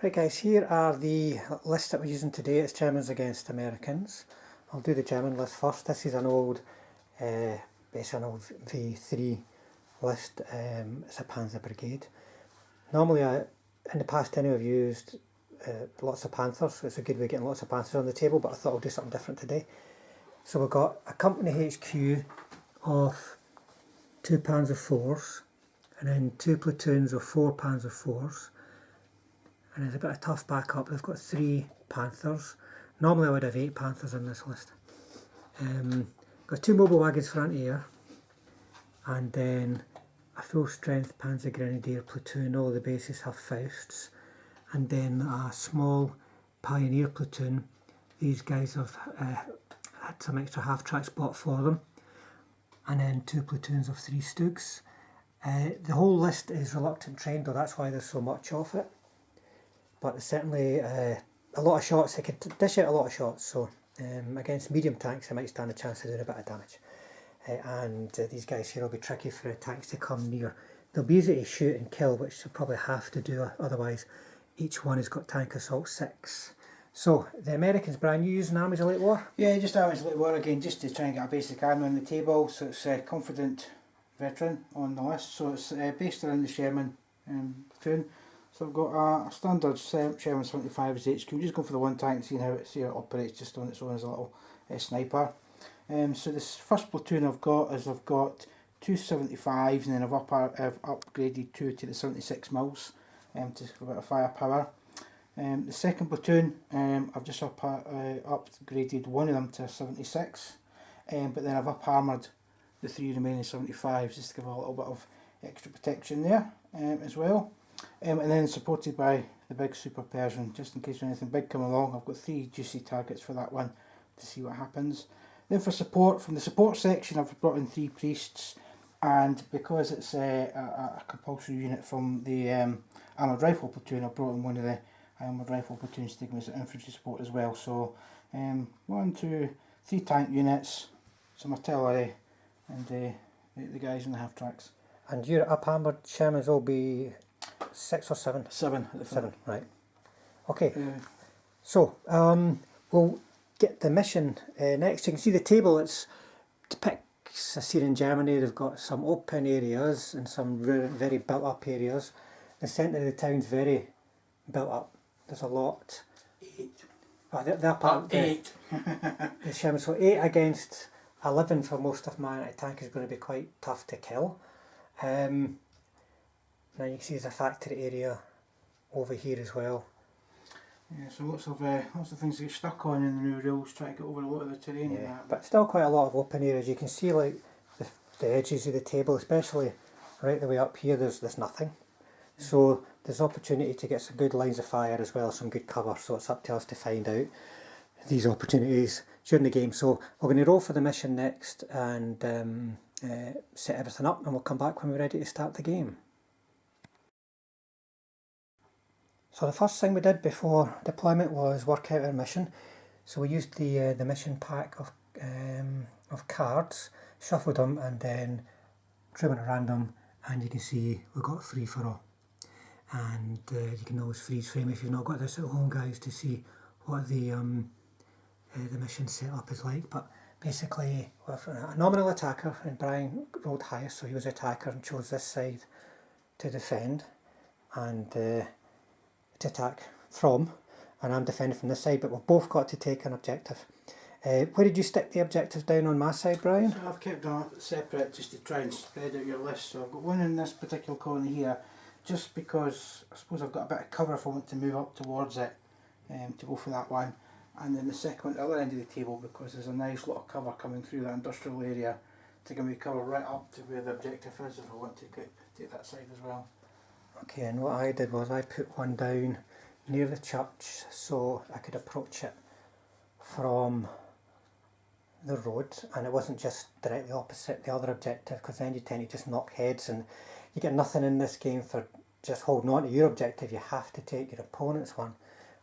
Right guys, here are the lists that we're using today. It's Germans against Americans. I'll do the German list first. This is an old, basically an old V3 list. It's a Panzer Brigade. Normally, in the past anyway, I've used lots of Panthers. It's a good way of getting lots of Panthers on the table, but I thought I'll do something different today. So we've got a company HQ of 2 Panzer IVs, and then 2 platoons of 4 Panzer IVs. And it's a bit of tough backup. They've got 3 Panthers. Normally I would have 8 Panthers on this list. Got 2 mobile wagons front air, and then a full strength Panzer Grenadier platoon. All the bases have Fausts, and then a small Pioneer platoon. These guys have had some extra half tracks bought for them, and then 2 platoons of 3 Stugs. The whole list is reluctant trained, though that's why there's so much of it. But there's certainly a lot of shots. It could dish out a lot of shots, so against medium tanks it might stand a chance of doing a bit of damage. These guys here will be tricky for the tanks to come near. They'll be easy to shoot and kill, which they'll probably have to do, otherwise each one has got tank assault 6. So the Americans, Brian, you using Army's Elite War? Yeah, just Army's Elite War again, just to try and get a basic army on the table. So it's Confident Veteran on the list, so it's based around the Sherman platoon. So I've got a standard Sherman 75 as HQ. I'm just going for the one tank, seeing how it operates just on its own as a little sniper. So this first platoon I've got 2 75s, and then I've upgraded 2 to the 76 mils to for a bit of firepower. The second platoon, I've just upgraded one of them to a 76, but then I've up-armoured the 3 remaining 75s just to give a little bit of extra protection there as well. And then supported by the big Super Persian, just in case anything big come along. I've got 3 juicy targets for that one to see what happens. Then for support, from the support section I've brought in 3 priests, and because it's a compulsory unit from the armoured rifle platoon, I've brought in one of the armoured rifle platoons to give us infantry support as well. So 1, 2, 3 tank units, some artillery, and the guys in the half tracks. And your up-armoured Shermans will be 6 or 7? 7 at the front. 7, right. Okay, so we'll get the mission next. You can see the table. It depicts a scene in Germany. They've got some open areas and some very built up areas. The centre of the town's very built up. There's a lot. 8. Oh, they're part 8. The Sherman. So 8 against 11 for most of my tank is going to be quite tough to kill. Now you can see there's a factory area over here as well. Yeah, so lots of things to get stuck on in the new rules, trying to get over a lot of the terrain. Yeah, but still quite a lot of open areas. You can see like the edges of the table, especially right the way up here. There's nothing, so there's opportunity to get some good lines of fire as well, some good cover. So it's up to us to find out these opportunities during the game. So we're going to roll for the mission next and set everything up, and we'll come back when we're ready to start the game. So the first thing we did before deployment was work out our mission. So we used the mission pack of cards, shuffled them, and then drew them at random. And you can see we've got free for all. And you can always freeze frame if you've not got this at home, guys, to see what the mission setup is like. But basically, with a nominal attacker, and Brian rolled highest, so he was attacker and chose this side to defend, and to attack from, and I'm defending from this side, but we've both got to take an objective. Where did you stick the objectives down on my side, Brian? So I've kept them separate just to try and spread out your list. So I've got one in this particular corner here, just because I suppose I've got a bit of cover if I want to move up towards it, to go for that one. And then the second one at the other end of the table, because there's a nice lot of cover coming through that industrial area to give me cover right up to where the objective is if I want to take that side as well. Okay, and what I did was I put one down near the church so I could approach it from the road, and it wasn't just directly opposite the other objective, because then you tend to just knock heads and you get nothing in this game for just holding on to your objective. You have to take your opponent's one,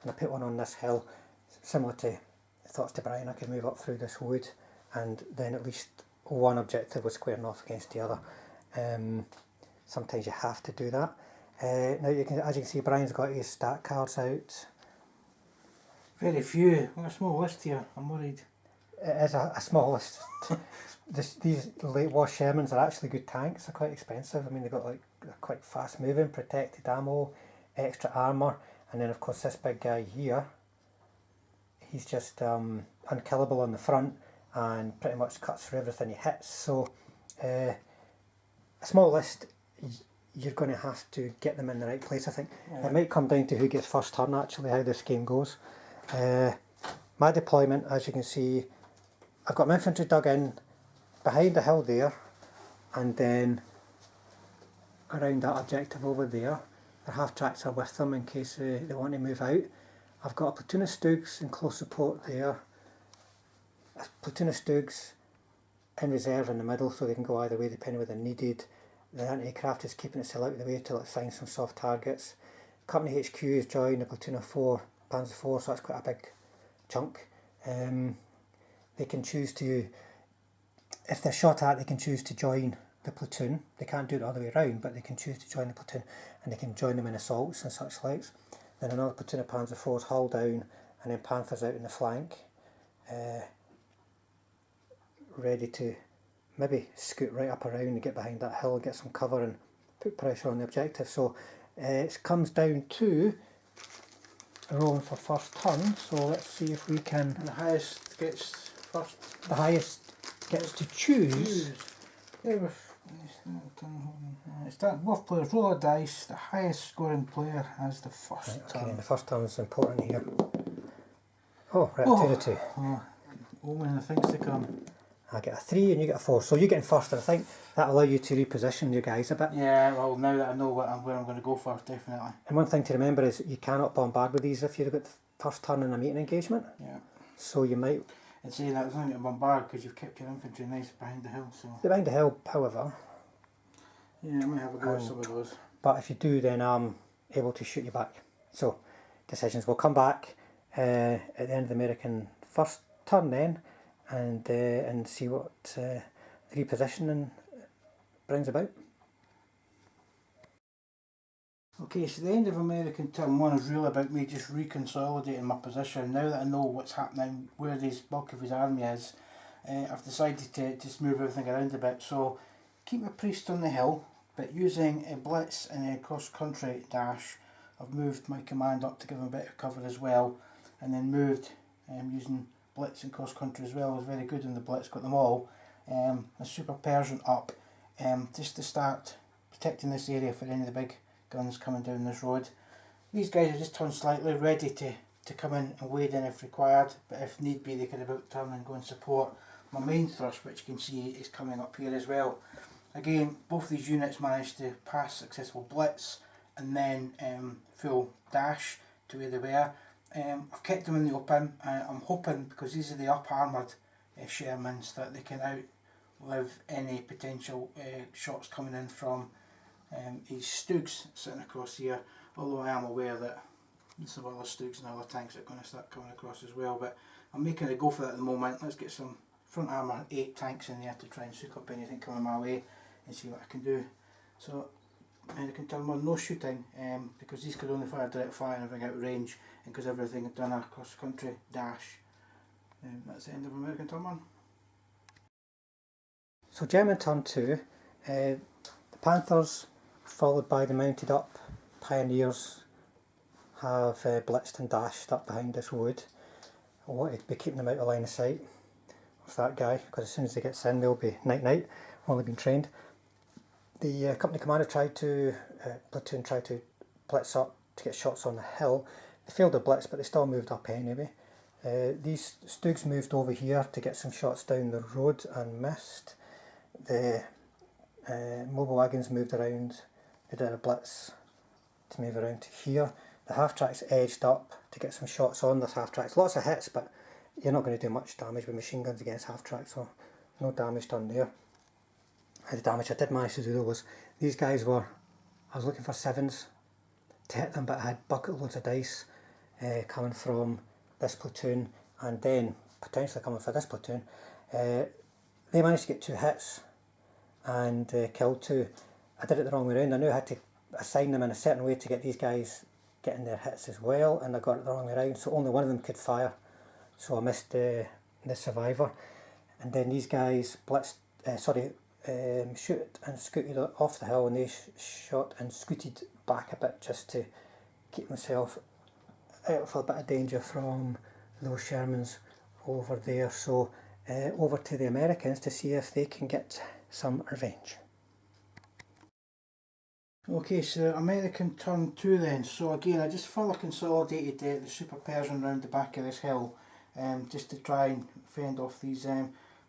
and I put one on this hill, similar to thoughts to Brian. I could move up through this wood, and then at least one objective was squaring off against the other. Sometimes you have to do that. Now as you can see, Brian's got his stat cards out. Very few. We've got a small list here. I'm worried. It is a small list. These late war Shermans are actually good tanks. They're quite expensive. I mean, they've got like quite fast moving, protected ammo, extra armour, and then of course this big guy here. He's just unkillable on the front and pretty much cuts through everything he hits. So a small list. You're going to have to get them in the right place, I think. Yeah. It might come down to who gets first turn, actually, how this game goes. My deployment, as you can see, I've got my infantry dug in behind the hill there, and then around that objective over there. Their half-tracks are with them in case they want to move out. I've got a platoon of Stoogs in close support there, a platoon of Stoogs in reserve in the middle so they can go either way depending where they're needed. The anti-aircraft is keeping itself out of the way till it finds some soft targets. Company HQ is joined a platoon of 4 Panzer 4, so that's quite a big chunk. They can choose to, if they're shot at, they can choose to join the platoon. They can't do it the other way around, but they can choose to join the platoon, and they can join them in assaults and such likes. Then another platoon of Panzer 4s hull down, and then Panthers out in the flank, ready to maybe scoot right up around and get behind that hill, get some cover and put pressure on the objective. So it comes down to rolling for first turn, so let's see if we can... And the highest gets first. The highest gets to choose. Yeah, it's that both players roll a dice, the highest scoring player has the first Right, turn. okay, and the first turn is important here. Oh, right, 2 to 2. Oh, omen of things to come. I get a 3 and you get a 4, so you're getting first, and I think that'll allow you to reposition your guys a bit. Yeah, well, now that I know where I'm going to go for, definitely. And one thing to remember is you cannot bombard with these if you've got the first turn in a meeting engagement. Yeah. So you might... And saying that, there's only to bombard because you've kept your infantry nice behind the hill, so... They're behind the hill, however. Yeah, I might have a go at some of those. But if you do, then I'm able to shoot you back. So, decisions. We'll come back at the end of the American first turn then, and see what the repositioning brings about. Okay, so the end of American turn 1 is really about me just reconsolidating my position. Now that I know what's happening, where this bulk of his army is, I've decided to just move everything around a bit. So keep my priest on the hill, but using a blitz and a cross-country dash, I've moved my command up to give him a bit of cover as well, and then moved using blitz and cross-country as well. I was very good in the blitz, got them all. A super Persian up, just to start protecting this area for any of the big guns coming down this road. These guys are just turned slightly, ready to come in and wade in if required, but if need be they can about turn and go and support my main thrust, which you can see is coming up here as well. Again, both these units managed to pass successful blitz and then full dash to where they were. I've kept them in the open. I'm hoping, because these are the up armoured Shermans, that they can outlive any potential shots coming in from these Stoogs sitting across here, although I am aware that there's some other Stoogs and other tanks that are going to start coming across as well, but I'm making a go for that at the moment. Let's get some front armour 8 tanks in there to try and soak up anything coming my way and see what I can do. So I can tell them no shooting, because these could only fire direct fire and everything out of range, and because everything had done a cross country dash. That's the end of American turn 1. So German turn 2, the Panthers followed by the mounted up Pioneers have blitzed and dashed up behind this wood. I want to be keeping them out of line of sight of that guy, because as soon as he gets in they'll be night night, only been trained. The company commander platoon tried to blitz up to get shots on the hill. They failed the blitz, but they still moved up anyway. These Stoogs moved over here to get some shots down the road and missed. The mobile wagons moved around, they did a blitz to move around to here. The half-tracks edged up to get some shots on this half-tracks. Lots of hits, but you're not going to do much damage with machine guns against half-tracks, so no damage done there. The damage I did manage to do though was, these guys were, I was looking for 7s to hit them, but I had bucket loads of dice coming from this platoon, and then potentially coming for this platoon. They managed to get 2 hits and killed 2. I did it the wrong way around. I knew I had to assign them in a certain way to get these guys getting their hits as well, and I got it the wrong way around, so only one of them could fire, so I missed the survivor. And then these guys blitzed, shoot and scooted off the hill, and they shot and scooted back a bit just to keep themselves out of a bit of danger from those Shermans over there. So over to the Americans to see if they can get some revenge. Okay, so American turn 2 then. So again, I just further consolidated the Super Persian round the back of this hill, just to try and fend off these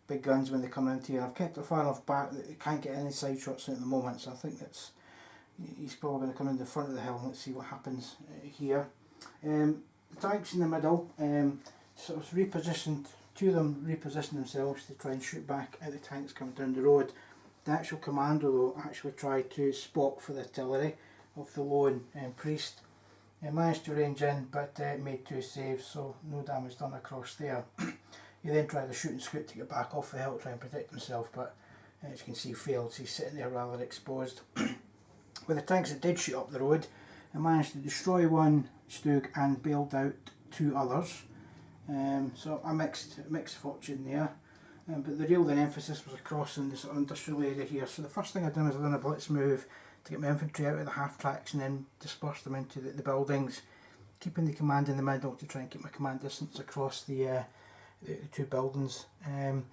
big guns when they come into here. I've kept it far enough back that they can't get any side shots at the moment, so I think he's probably going to come in the front of the hill. Let's see what happens here. The tanks in the middle, sort of repositioned, two of them repositioned themselves to try and shoot back at the tanks coming down the road. The actual commander though actually tried to spot for the artillery of the lone priest. He managed to range in, but made 2 saves, so no damage done across there. He then tried to shoot and scoot to get back off the hill to try and protect himself, but as you can see failed, so he's sitting there rather exposed. With the tanks that did shoot up the road, he managed to destroy one Stug and bailed out 2 others. So a mixed fortune there. But the real then emphasis was across in this sort of industrial area here. So the first thing I done was I done a blitz move to get my infantry out of the half tracks and then disperse them into the buildings, keeping the command in the middle to try and keep my command distance across the 2 buildings, and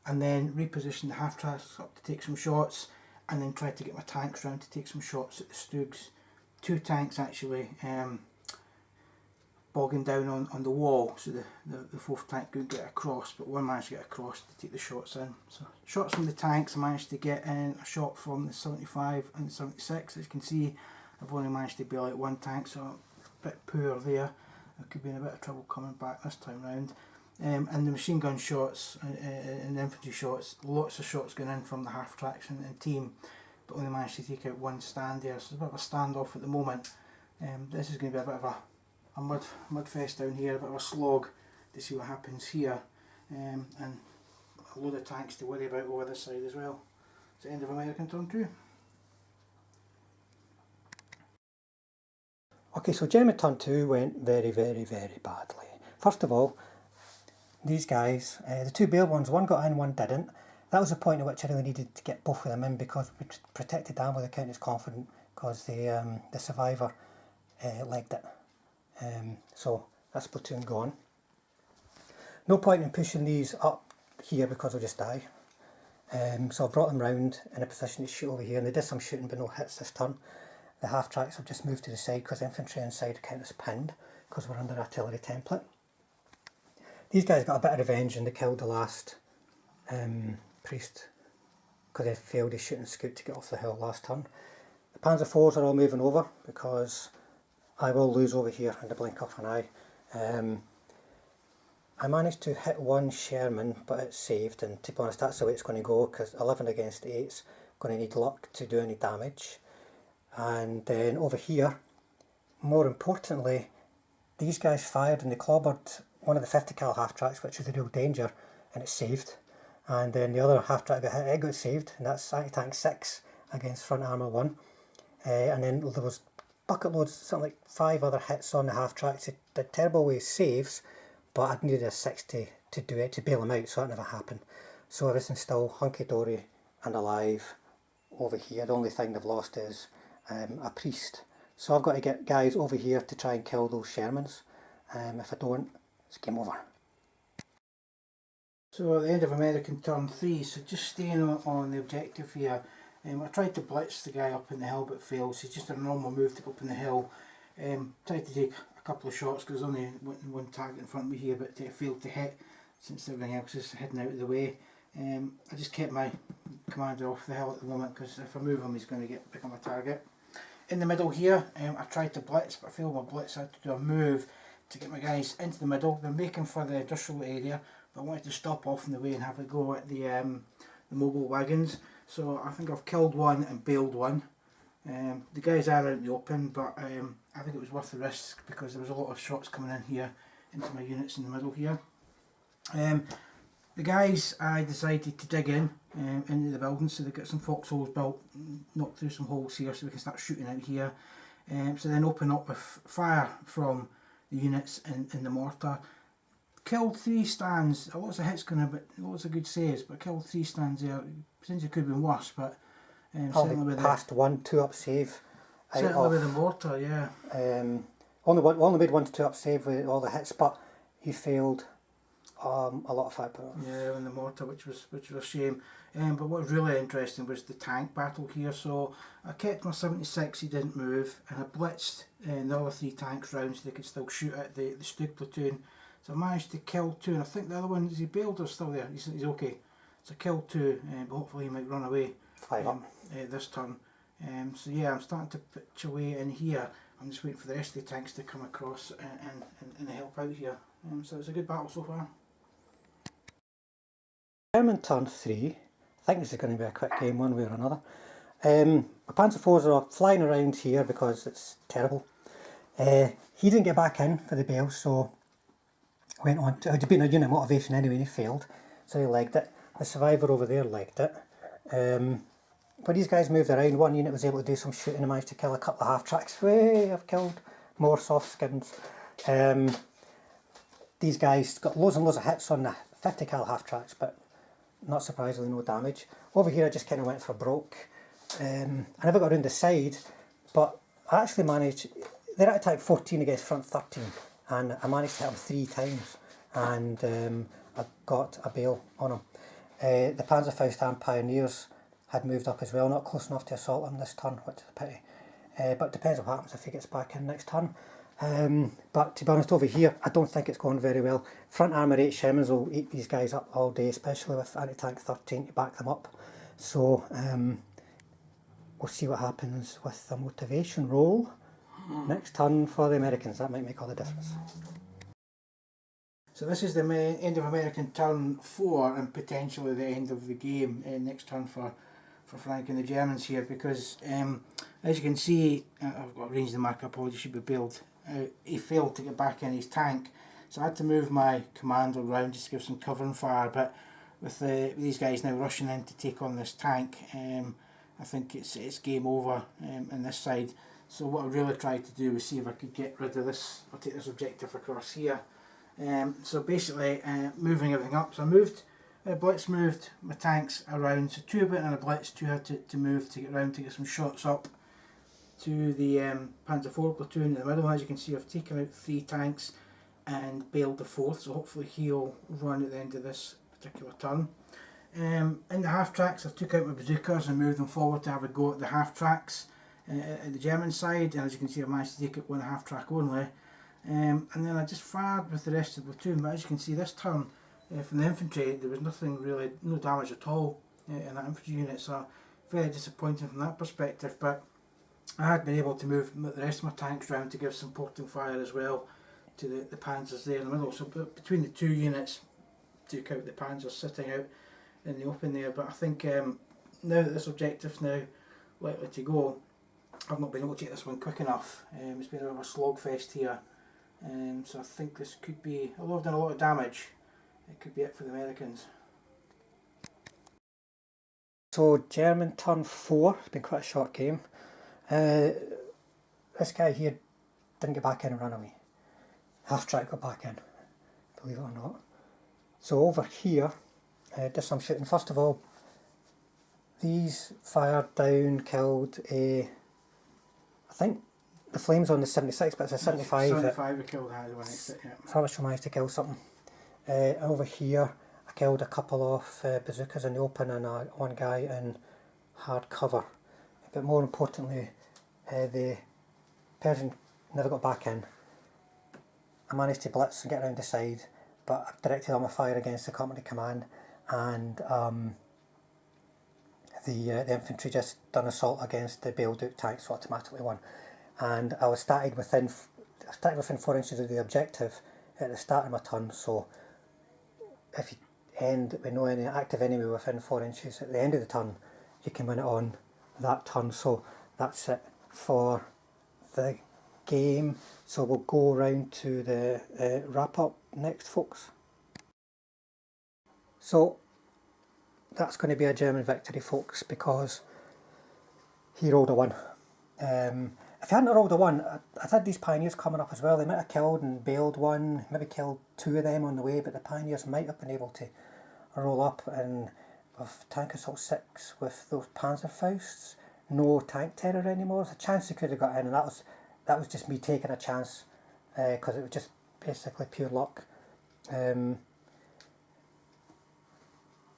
then reposition the half tracks up to take some shots, and then try to get my tanks round to take some shots at the Stugs. 2 tanks actually bogging down on the wall, so the 4th tank couldn't get across, but one managed to get across to take the shots in. So shots from the tanks, I managed to get in a shot from the 75 and the 76. As you can see, I've only managed to bail out 1 tank, so a bit poor there. I could be in a bit of trouble coming back this time round. And the machine gun shots and the infantry shots, lots of shots going in from the half tracks and team, but only managed to take out 1 stand there, so it's a bit of a standoff at the moment. This is going to be a bit of a mud fest down here, a bit of a slog to see what happens here, and a load of tanks to worry about over this side as well. It's the end of American turn 2. Okay, so German turn 2 went very, very, very badly. First of all, these guys, the 2 bailed ones, one got in, one didn't. That was the point at which I really needed to get both of them in, because we protected them with the count as confident, because the survivor legged it. So that's platoon gone. No point in pushing these up here because they'll just die. So I brought them round in a position to shoot over here, and they did some shooting but no hits this turn. The half tracks have just moved to the side because the infantry inside count as pinned because we're under artillery template. These guys got a bit of revenge and they killed the last priest because they failed to shoot and scoot to get off the hill last turn. The Panzer IVs are all moving over because I will lose over here in the blink of an eye. I managed to hit 1 Sherman, but it's saved, and to be honest that's the way it's going to go, because 11 against 8's going to need luck to do any damage. And then over here, more importantly, these guys fired and they clobbered one of the 50 cal half tracks, which is a real danger, and it's saved. And then the other half track got hit, it got saved, and that's anti-tank 6 against front armour 1. And then there was bucket loads, something like 5 other hits on the half tracks. They did terrible ways saves, but I needed a 60 to do it, to bail them out, so that never happened. So everything's still hunky-dory and alive over here. The only thing they've lost is a priest. So I've got to get guys over here to try and kill those Shermans. If I don't, it's game over. So at the end of American turn 3, so just staying on the objective here, I tried to blitz the guy up in the hill but failed, so it's just a normal move to go up in the hill. Tried to take a couple of shots because there's only one target in front of me here, but it failed to hit since everything else is heading out of the way. I just kept my commander off the hill at the moment because if I move him he's going to become a target. In the middle here, I tried to blitz but I failed my blitz. I had to do a move to get my guys into the middle. They're making for the industrial area, but I wanted to stop off in the way and have a go at the mobile wagons. So I think I've killed one and bailed one. The guys are out in the open, but I think it was worth the risk because there was a lot of shots coming in here into my units in the middle here. The The guys, I decided to dig in into the building, so they got some foxholes built, knock through some holes here so we can start shooting out here. So then open up with fire from the units in the mortar. Killed 3 stands, lots of hits going, but lots of good saves, but killed 3 stands there. Potentially could have been worse, but certainly with passed 1 2-up save. Certainly with the mortar, yeah. Only made 1 2-up save with all the hits, but he failed a lot of firepower. Yeah, in the mortar, which was a shame. But what was really interesting was the tank battle here. So I kept my 76, he didn't move, and I blitzed the other 3 tanks round so they could still shoot at the Stug platoon. So I managed to kill 2, and I think the other one, is he bailed or still there? He's okay. So I killed 2, but hopefully he might run away 5 up. This turn. So yeah, I'm starting to pitch away in here. I'm just waiting for the rest of the tanks to come across and help out here. So it's a good battle so far. German turn 3. I think this is going to be a quick game one way or another. My Panzer IVs are flying around here because it's terrible. He didn't get back in for the bail, so went on to, it had been a unit motivation anyway, and he failed, so he legged it. The survivor over there legged it. But these guys moved around. One unit was able to do some shooting and managed to kill a couple of half tracks. Way, I've killed more soft skins. These guys got loads and loads of hits on the 50 cal half tracks, but not surprisingly no damage. Over here I just kind of went for broke. I never got around the side, but I actually managed, they're at attack 14 against front 13, and I managed to hit them 3 times, and I got a bail on them. The Panzer Faust Pioneers had moved up as well, not close enough to assault him this turn, which is a pity. But it depends on what happens if he gets back in next turn. But to be honest, over here, I don't think it's going very well. Front Armour 8 Shermans will eat these guys up all day, especially with anti-tank 13 to back them up. So we'll see what happens with the motivation roll next turn for the Americans. That might make all the difference. So this is the end of American turn 4 and potentially the end of the game next turn for Frank and the Germans here, because as you can see, I've got arranged the marker, apologies, should be bailed. He failed to get back in his tank, so I had to move my commander around just to give some cover and fire, but with these guys now rushing in to take on this tank, I think it's game over on this side. So what I really tried to do was see if I could get rid of this, or take this objective across here. So basically moving everything up, so I moved, Blitz moved my tanks around, so 2 of it and a Blitz, 2 had to move to get around to get some shots up to the Panzer IV platoon in the middle. As you can see, I've taken out 3 tanks and bailed the 4th, so hopefully he'll run at the end of this particular turn. In the half tracks, I took out my bazookas and moved them forward to have a go at the half tracks at the German side, and as you can see I managed to take out 1 half track only. And then I just fired with the rest of the platoon, but as you can see this turn from the infantry there was nothing really, no damage at all in that infantry unit, so very disappointing from that perspective. But I had been able to move the rest of my tanks around to give supporting fire as well to the Panzers there in the middle. So between the 2 units, took out the Panzers sitting out in the open there. But I think now that this objective's now likely to go, I've not been able to take this one quick enough. It's been a bit of a slogfest here. So I think this could be, although I've done a lot of damage, it could be it for the Americans. So German turn 4, it's been quite a short game. This guy here didn't get back in and ran away. Half track got back in, believe it or not. So over here, did some shooting. First of all, these fired down, killed I think the flames on the 76, but it's a 75. 75 we killed that one, yeah. So I was managed to kill something. Over here, I killed a couple of bazookas in the open and one guy in hard cover. But more importantly, the Persian never got back in. I managed to blitz and get around the side, but I've directed all my fire against the company command, and the infantry just done assault against the bailed out tanks, so automatically won. And I was started within 4 inches of the objective at the start of my turn, so if you end with no any active enemy within 4 inches at the end of the turn, you can win it on that turn. So that's it for the game. So we'll go round to the wrap up next, folks. So that's going to be a German victory, folks, because he rolled a 1. If he hadn't rolled a 1, I'd had these Pioneers coming up as well. They might have killed and bailed one, maybe killed 2 of them on the way, but the Pioneers might have been able to roll up, and with Tank Assault 6 with those Panzer Fausts, no tank terror anymore. There's a chance they could have got in, and that was just me taking a chance, because it was just basically pure luck.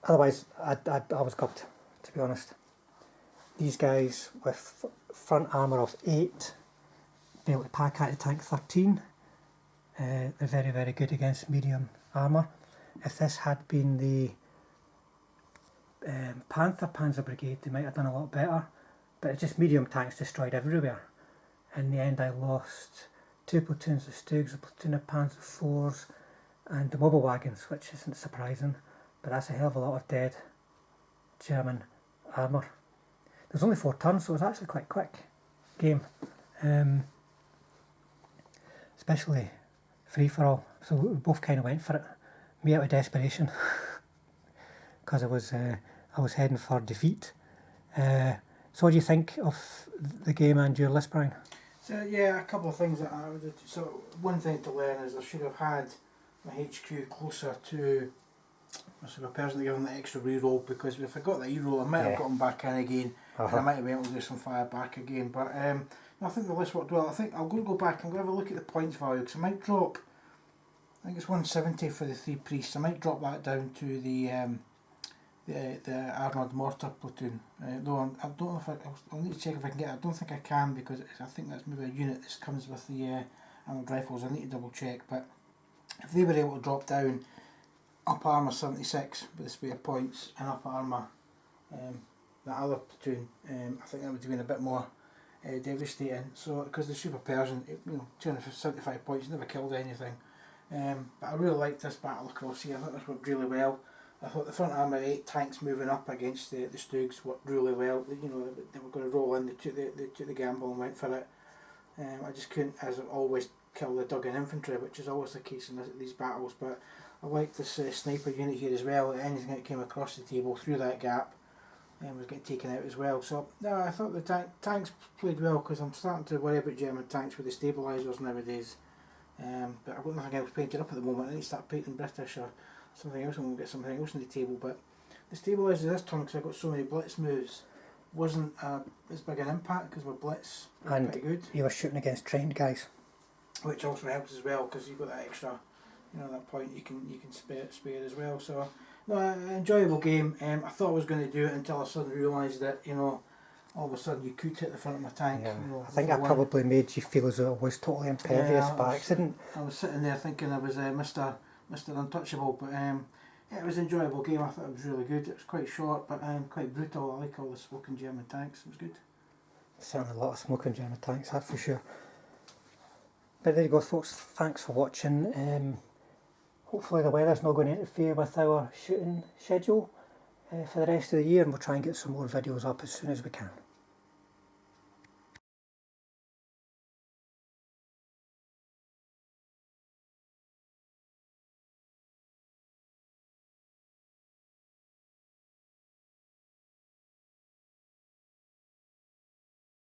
Otherwise, I was gubbed, to be honest. These guys with front armour of 8, be able to pack out the tank 13. They're very, very good against medium armour. If this had been the Panzer Brigade, they might have done a lot better, but it's just medium tanks destroyed everywhere. In the end, I lost 2 platoons of Stugs, a platoon of Panzer IVs, and the mobile wagons, which isn't surprising, but that's a hell of a lot of dead German armour. There's only 4 turns, so it was actually quite quick game, especially free for all. So we both kind of went for it. Me out of desperation, because I was heading for defeat. So what do you think of the game and your list, Brian? So yeah, a couple of things that I would. So one thing to learn is I should have had my HQ closer to my super person to give them the extra reroll, because if I got the reroll I might have got them back in again, and I might have been able to do some fire back again. But I think the list worked well. I think I'll go back and go have a look at the points value, because I might drop. I think it's 170 for the 3 priests. I might drop that down to the armoured mortar platoon. Though I don't know if I'll need to check if I can get it. I don't think I can, because I think that's maybe a unit that comes with the armoured rifles. I need to double check. But if they were able to drop down up armour 76 with the spare points and up armour that other platoon, I think that would have been a bit more devastating. So because the super Persian, 275 points, never killed anything. But I really liked this battle across here. I thought this worked really well. I thought the front armour 8 tanks moving up against the Stugs worked really well. They were going to roll in, they took the gamble and went for it. I just couldn't, as always, kill the dug-in infantry, which is always the case in these battles. But I liked this sniper unit here as well. Anything that came across the table through that gap was getting taken out as well. So no, I thought the tanks played well, because I'm starting to worry about German tanks with the stabilisers nowadays. But I've got nothing else painted up at the moment. I need to start painting British or something else, and we'll get something else on the table. But the stabilisers this turn, because I got so many blitz moves, wasn't as big an impact, because my blitz was And pretty good. you were shooting against trained guys, Which also helps as well, because you've got that extra, that point you can spare as well. So no, an enjoyable game. I thought I was going to do it until I suddenly realised that all of a sudden you could hit the front of my tank. yeah. I think I probably made you feel as though it was totally impervious by accident. I was sitting there thinking I was Mr. Untouchable, but yeah, it was an enjoyable game. I thought it was really good. It was quite short, but quite brutal. I like all the smoking German tanks. It was good. Certainly a lot of smoking German tanks, that's for sure. But there you go, folks. Thanks for watching. Hopefully the weather's not going to interfere with our shooting schedule for the rest of the year, and we'll try and get some more videos up as soon as we can.